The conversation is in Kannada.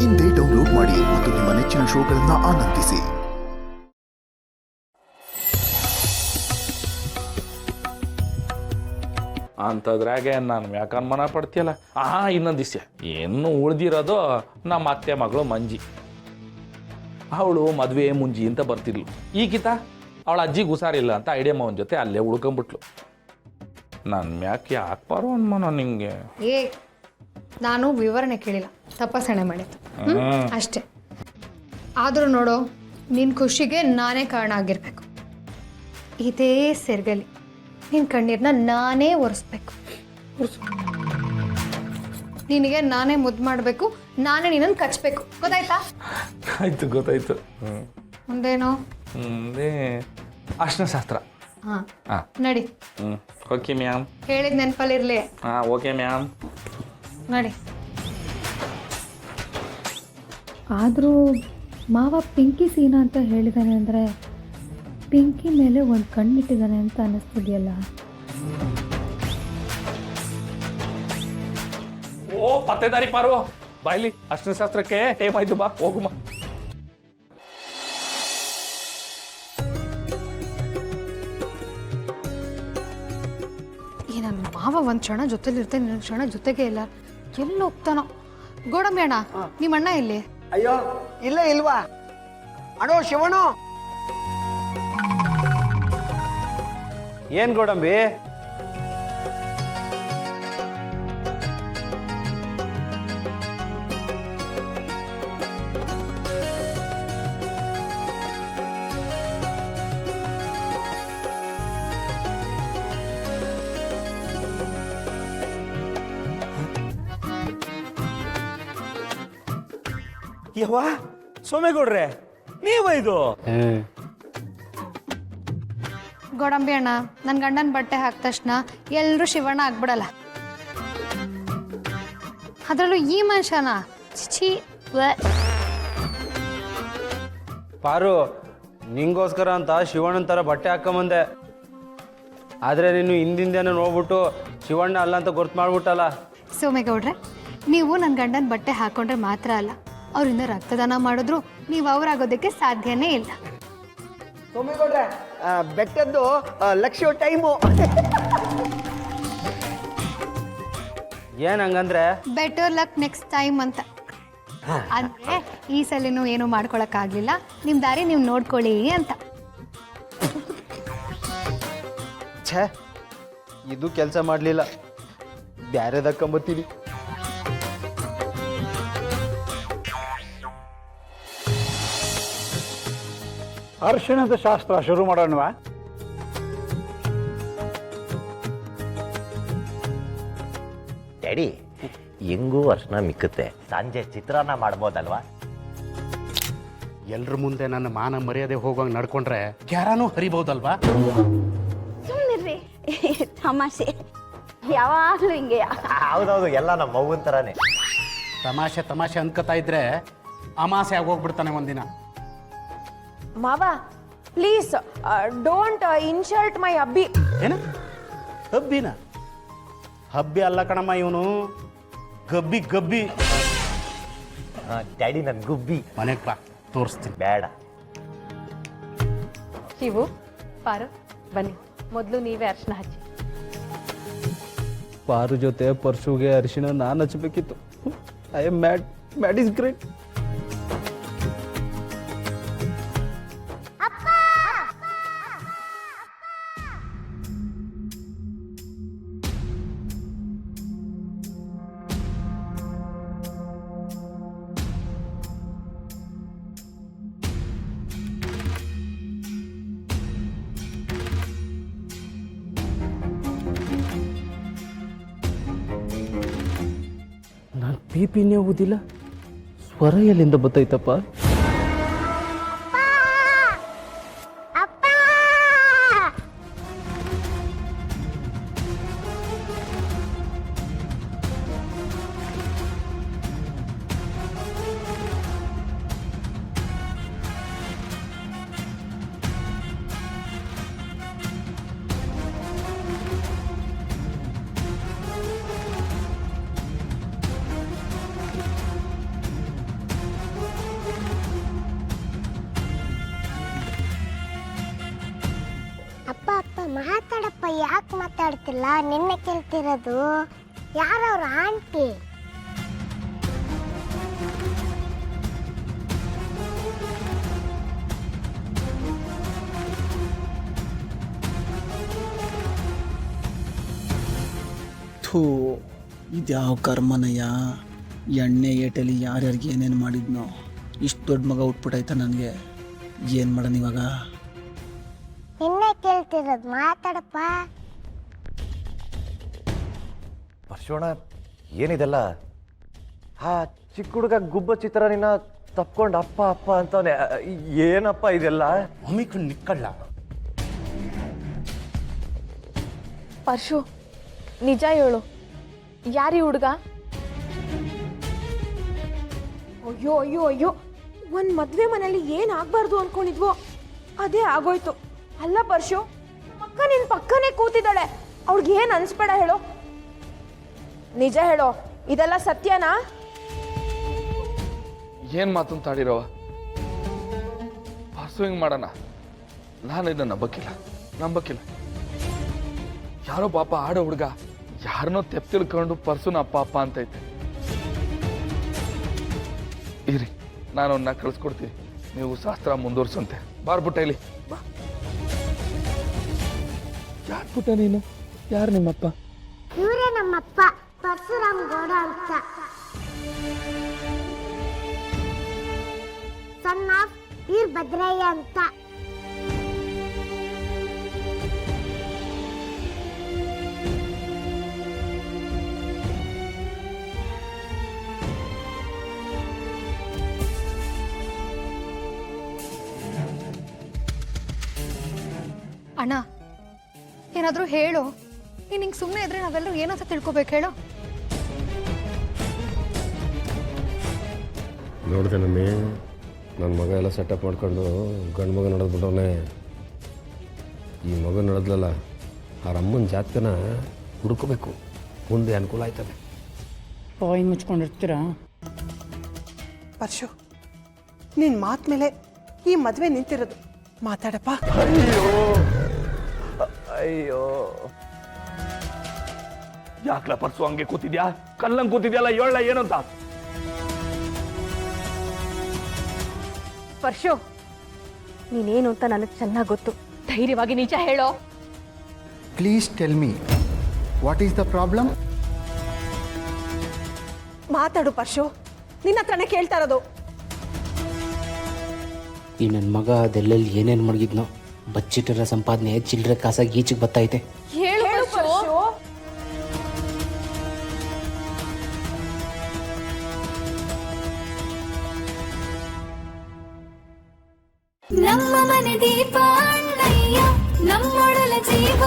ಇಂದೇ ಡೌನ್ಲೋಡ್ ಮಾಡಿ ಮತ್ತು ನಿಮ್ಮ ನೆಚ್ಚಿನ ಶೋಗಳನ್ನು ಆನಂದಿಸಿ. ಅಂಥದ್ರಾಗೆ ನಾನು ಯಾಕೆ ಅನುಮಾನ ಪಡ್ತೀಯಲ್ಲ. ಇನ್ನೊಂದು ದಿವಸ ಏನು ಉಳ್ದಿರೋದು ನಮ್ಮ ಅತ್ತೆ ಮಗಳು ಮಂಜಿ. ಅವಳು ಮದುವೆ ಮುಂಜಿ ಅಂತ ಬರ್ತಿದ್ಲು. ಈಗಿತ ಅವಳ ಅಜ್ಜಿಗೆ ಹುಷಾರಿಲ್ಲ ಅಂತ ಐಡಿಯಮ್ಮನ ಜೊತೆ ಅಲ್ಲೇ ಉಳ್ಕೊಂಬಿಟ್ಲು. ನನ್ನ ಮ್ಯಾಕೆ ಯಾಕೆ ಅನುಮಾನ ನಿಂಗೆ? ನಾನು ವಿವರಣೆ ಕೇಳಿಲ್ಲ, ತಪಾಸಣೆ ಮಾಡಿದ್ದು ಅಷ್ಟೇ. ಆದರೂ ನೋಡು, ನಿನ್ನ ಖುಷಿಗೆ ನಾನೇ ಕಾರಣ ಆಗಿರಬೇಕು. ಇದೇ ಸೆರ್ಗಲಿ ನಿನ್ನ ಕಣ್ಣೀರನ್ನ ನಾನೇ ಒರೆಸ್ಬೇಕು. ನಿನಗೆ ನಾನೇ ಮುದ್ದು ಮಾಡಬೇಕು, ನಾನೇ ನಿನ್ನನ್ನು ಕಚ್ಚಬೇಕು. ಗೊತ್ತಾಯ್ತಾ? ಆಯ್ತು, ಗೊತ್ತಾಯ್ತು. ಮುಂದೇನು? ಮುಂದೆ ಅರ್ಶಿನ ಶಾಸ್ತ್ರ. ಹಾಂ, ನಡಿ. Okay ma'am. ಹೇಳಿದ ನೆನಪಲ್ಲಿರಲಿ. Okay ma'am. ನಡಿ. ಆದರೂ ಮಾವ ಪಿಂಕಿ ಸೀನಾ ಅಂತ ಹೇಳಿದಾನೆ ಅಂದರೆ ಪಿಂಕಿ ಮೇಲೆ ಒಂದು ಕಣ್ಣಿಟ್ಟಿದ್ದಾನೆ ಅಂತ ಅನ್ನಿಸ್ತಿದೆಯಲ್ಲ. ಪತ್ತೆದಾರಿ ಪಾರು, ಬಾಯ್ಲಿ ಅರ್ಶಿನ ಶಾಸ್ತ್ರಕ್ಕೆ ಟೈಮ್ ಆಯ್ತು, ಬಾ ಹೋಗುಮ. ಈ ನನ್ನ ಮಾವ ಒಂದು ಕ್ಷಣ ಜೊತೆಲಿರ್ತಾನೆ, ಇನ್ನೊಂದು ಕ್ಷಣ ಜೊತೆಗೆ ಇಲ್ಲ. ಎಲ್ಲಿ ಹೋಗ್ತಾನೋ? ಗೋಡಂಬಿ ಅಣ್ಣ, ನಿಮ್ಮ ಅಣ್ಣ ಎಲ್ಲಿ? ಅಯ್ಯೋ, ಇಲ್ಲೇ ಇಲ್ವಾ? ಅಣ್ಣೋ ಶಿವಣ್ಣು. ಏನ್ ಗೋಡಂಬಿ? ಯವ್ವ, ಸೋಮೇಗೌಡ್ರೆ ನೀವ ಇದು? ಗೋಡಂಬಿ ಅಣ್ಣ, ನನ್ನ ಗಂಡನ ಬಟ್ಟೆ ಹಾಕಿದ ತಕ್ಷಣ ಎಲ್ಲರೂ ಶಿವಣ್ಣ ಆಗ್ಬಿಡಲ್ಲ. ಅದರಲ್ಲೂ ಈ ಮನುಷ್ಯನ ಛೀ. ಪಾರು, ನಿಂಗೋಸ್ಕರ ಅಂತ ಶಿವಣ್ಣನ ಥರ ಬಟ್ಟೆ ಹಾಕೊಂಬಂದೆ. ಆದರೆ ನೀನು ಹಿಂದಿಂದೇನೋ ನೋಡ್ಬಿಟ್ಟು ಶಿವಣ್ಣ ಅಲ್ಲ ಅಂತ ಗುರ್ತು ಮಾಡ್ಬಿಟ್ಟಲ್ಲ. ಸೋಮೇಗೌಡ್ರೆ, ನೀವು ನನ್ನ ಗಂಡನ ಬಟ್ಟೆ ಹಾಕೊಂಡ್ರೆ ಮಾತ್ರ ಅಲ್ಲ, ಅವರಿಂದ ರಕ್ತದಾನ ಮಾಡಿದ್ರು ನೀವು ಅವರಾಗೋದಕ್ಕೆ ಸಾಧ್ಯನೇ ಇಲ್ಲ. ಸೋಮೇಗೌಡ್ರೆ, ಬೆಟ್ಟದ್ದು ಲಕ್ಷ್ಯ ಟೈಮು. ಏನ್ ಹಂಗಂದ್ರೆ? ಬೆಟರ್ ಲಕ್ ನೆಕ್ಸ್ಟ್ ಟೈಮ್ ಅಂತ. ಅಂದ್ರೆ ಈ ಸಲಿನೂ ಏನು ಮಾಡ್ಕೊಳಕ್ಕಾಗ್ಲಿಲ್ಲ, ನಿಮ್ಮ ದಾರಿ ನೀವು ನೋಡ್ಕೊಳ್ಳಿ ಅಂತ. ಛೇ, ಇದು ಕೆಲಸ ಮಾಡಲಿಲ್ಲ. ಬ್ಯಾರೆದಕ್ಕಂಬತ್ತೀನಿ. ಅರ್ಶಿಣದ ಶಾಸ್ತ್ರ ಶುರು ಮಾಡೋಣವಾ? ಡ್ಯಾಡಿ, ಹೆಂಗೂ ಅರ್ಶನ ಮಿಕ್ಕುತ್ತೆ, ಸಂಜೆ ಚಿತ್ರಾನ್ನ ಮಾಡ್ಬೋದಲ್ವಾ? ಎಲ್ರ ಮುಂದೆ ನನ್ನ ಮಾನ ಮರ್ಯಾದೆ ಹೋಗೋಂಗೆ ನಡ್ಕೊಂಡ್ರೆ ಕ್ಯಾರಾನು ಹರಿಬಹುದಲ್ವಾ? ಸುಮ್ಮನಿರ್ರಿ, ತಮಾಷೆ. ಯಾವಾಗಲೂ ಹಿಂಗೆ. ಹೌದೌದು, ಎಲ್ಲ ನಮ್ಮ ಮಗುನ್ ಥರನೇ. ತಮಾಷೆ ತಮಾಷೆ ಅನ್ಕೋತಾ ಇದ್ರೆ ಅಮಾಸೆ ಆಗೋಗ್ಬಿಡ್ತಾನೆ ಒಂದಿನ. ಮಾವ, ಪ್ಲೀಸ್ ಡೋಂಟ್ ಇನ್ಸಲ್ಟ್ ಮೈ ಅಬ್ಬಿ. ಏನ ಹಬ್ಬಿನ? ಹಬ್ಬಿ ಅಲ್ಲ ಕಣಮ್ಮ, ಇವನು ಗಬ್ಬಿ ಗಬ್ಬಿ. ಡ್ಯಾಡಿ, ನನ್ ಗುಬ್ಬಿ. ಮನೆಗೆ ಬಾ, ತೋರಿಸ್ತೀನಿ. ಬೇಡ. ಶಿವು, ಪಾರು, ಬನ್ನಿ. ಮೊದಲು ನೀವೇ ಅರ್ಶನ ಹಚ್ಚಿ. ಪಾರು ಜೊತೆ ಪರ್ಶುಗೆ ಅರಿಶಿನ ನಾನು ಹಚ್ಚಬೇಕಿತ್ತು. I am mad. Mad is great. ನಾನು ಪಿಪಿನೇ ಓದಿಲ್ಲ, ಸ್ವರ ಎಲ್ಲಿಂದ ಬತ್ತೈತಪ್ಪ? ಯಾಕೆ ಮಾತಾಡ್ತಿಲ್ಲ? ನಿನ್ನೆ ಕೇಳ್ತಿರೋದು. ಯಾರವ್ರ ಆಂಟಿ? ಥೂ, ಇದ್ಯಾವ ಕರ್ಮನಯ್ಯ. ಎಣ್ಣೆ ಏಟಲ್ಲಿ ಯಾರ್ಯಾರಿಗೆ ಏನೇನು ಮಾಡಿದ್ನೋ. ಇಷ್ಟು ದೊಡ್ಡ ಮಗ ಉಟ್ಬಿಟ್ಟಾಯ್ತ ನನಗೆ. ಏನು ಮಾಡೋಣ ಇವಾಗ? ನಿನ್ನೆ ಕೇಳ್ತಿರೋದು, ಮಾತಾಡಪ್ಪ. ಪರ್ಶೋಣ ಏನಿದೆಲ್ಲ? ಆ ಚಿಕ್ಕ ಹುಡುಗ ಗುಬ್ಬ ಚಿತ್ರನಿನ ತಪ್ಕೊಂಡು ಅಪ್ಪ ಅಪ್ಪ ಅಂತವನೆ. ಏನಪ್ಪ ಇದೆಲ್ಲ? ಒಮ್ಮಿಕೊಂಡು ನಿಕ್ಕಳ್ಳ. ಪರ್ಶು, ನಿಜ ಹೇಳು, ಯಾರಿ ಹುಡುಗ? ಅಯ್ಯೋ ಅಯ್ಯೋ ಅಯ್ಯೋ, ಒಂದು ಮದುವೆ ಮನೇಲಿ ಏನಾಗಬಾರ್ದು ಅನ್ಕೊಂಡಿದ್ವೋ ಅದೇ ಆಗೋಯ್ತು. ಅಲ್ಲ ಪರ್ಶು, ಅಕ್ಕ ನಿನ್ನ ಪಕ್ಕನೇ ಕೂತಿದ್ದಾಳೆ, ಅವ್ಳಿಗೆ ಏನು ಅನ್ಸ್ಬೇಡ ಹೇಳು. ನಿಜ ಹೇಳೋ, ಇದೆಲ್ಲ ಸತ್ಯನಾ? ಏನು ಮಾತಂತ ಆಡಿರವ? ಪಾಸು ಹಿಂಗೆ ಮಾಡೋಣ. ನಾನು ಇದನ್ನು ನಂಬಕ್ಕಿಲ್ಲ. ಯಾರೋ ಪಾಪ ಆಡೋ ಹುಡುಗ ಯಾರನ್ನೋ ತೆಪ್ಪ ತಿಳ್ಕೊಂಡು ಪರ್ಸುನ ಅಪ್ಪ ಅಪ್ಪ ಅಂತೈತೆ. ಇರಿ, ನಾನು ಅವನ್ನ ಕಳಿಸ್ಕೊಡ್ತೀನಿ, ನೀವು ಶಾಸ್ತ್ರ ಮುಂದುವರ್ಸಂತೆ. ಬಾರ್ಬಿಟ್ಟ ಇಲ್ಲಿ. ಯಾರು ಪುಟ್ಟ ನೀನು? ಯಾರು ನಿಮ್ಮಪ್ಪ? ಇವರೇ ನಮ್ಮಪ್ಪ, ಪರಶುರಾಮ್ ಗೌಡ ಅಂತ. ಸನ್ ಆಫ್ ವೀರಭದ್ರಯ್ಯ ಅಂತ. ಅಣ್ಣ, ಏನಾದರೂ ಹೇಳು. ನೀನು ಹಿಂಗೆ ಸುಮ್ಮನೆ ಇದ್ರೆ ನಾವೆಲ್ಲರೂ ಏನಂತ ತಿಳ್ಕೊಬೇಕು ಹೇಳು. ನೋಡಿದೆ ನಮ್ಮಿ, ನನ್ನ ಮಗ ಎಲ್ಲ ಸೆಟಪ್ ಮಾಡ್ಕೊಂಡು ಗಂಡು ಮಗ ನಡೆದ್ಬಿಟ್ಟವನೇ. ಈ ಮಗ ನಡೆದ್ಲಲ್ಲ, ಆ ಅಮ್ಮನ ಜಾತಕನ ಹುಡ್ಕೋಬೇಕು, ಮುಂದೆ ಅನುಕೂಲ ಆಯ್ತದೆ. ಬಾಯಿ ಮುಚ್ಕೊಂಡಿರ್ತೀರಾ? ಪರ್ಶು, ನಿನ್ನ ಮಾತು ಮೇಲೆ ಈ ಮದುವೆ ನಿಂತಿರೋದು. ಮಾತಾಡಪ್ಪ. ಅಯ್ಯೋ, ಯಾಕ್ಲ ಪರ್ಸು ಹಂಗೆ ಕೂತಿದ್ಯಾ? ಕಲ್ಲಂಗೆ ಕೂತಿದ್ಯಲ್ಲ, ಹೇಳ ಏನಂತ? ಪರ್ಶು, ನೀನೇನು ಅಂತ ನನಗೆ ಚೆನ್ನಾಗಿ ಗೊತ್ತು. ಧೈರ್ಯವಾಗಿ ನಿಜ ಹೇಳೋ. Please tell me, what is the problem? ಮಾತಾಡು ಪರ್ಶು, ನಿನ್ನ ಹತ್ರನೇ ಕೇಳ್ತಾ ಇರೋದು. ಈ ನನ್ನ ಮಗ ಅದೆಲ್ಲೆಲ್ಲಿ ಏನೇನು ಮಡಗಿದ್ನೋ, ಬಚ್ಚಿಟ್ಟಿರೋ ಸಂಪಾದನೆ ಚಿಲ್ಲರೆ ಕಾಸಾಗಿ ಈಚೆಗೆ ಬತ್ತೈತೆ. ಹೇಳು ಪರ್ಶು. ನಮ್ಮ ಮನೆ ದೀಪ ಅಣ್ಣಯ್ಯ, ನಮ್ಮೊಡಲ ಜೀವ